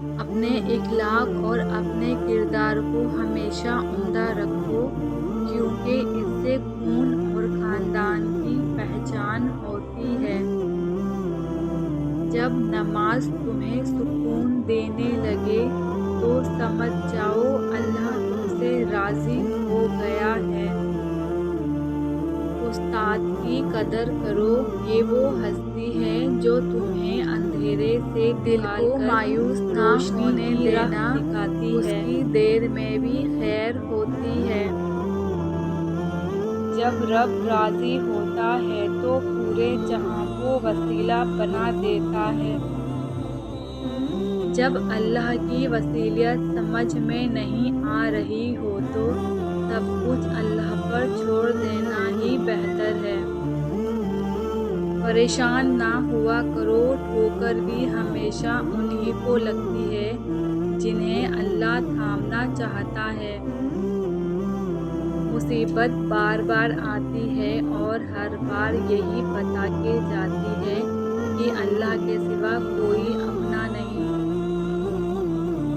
اپنے اخلاق اور اپنے کردار کو ہمیشہ عمدہ رکھو، کیونکہ اس سے خون اور خاندان کی پہچان ہوتی ہے۔ جب نماز تمہیں سکون دینے لگے تو سمجھ جاؤ اللہ تم سے راضی ہو گیا ہے۔ استاد کی قدر کرو، یہ وہ ہستی ہے جو تمہیں اندھیرے سے دل کو مایوس نہ ہونے دینا سکھاتی ہے۔ اس کی دیر میں بھی خیر ہوتی ہے۔ جب رب راضی ہوتا ہے تو پورے جہاں کو وسیلہ بنا دیتا ہے۔ جب اللہ کی وصیت سمجھ میں نہیں آ رہی ہو تو سب کچھ اللہ پر چھوڑ دینا ہی بہتر ہے۔ پریشان نہ ہوا کرو، ٹھوکر بھی ہمیشہ انہی کو لگتی ہے جنہیں اللہ تھامنا چاہتا ہے۔ مصیبت بار بار آتی ہے اور ہر بار یہی بتا کے جاتی ہے کہ اللہ کے سوا کوئی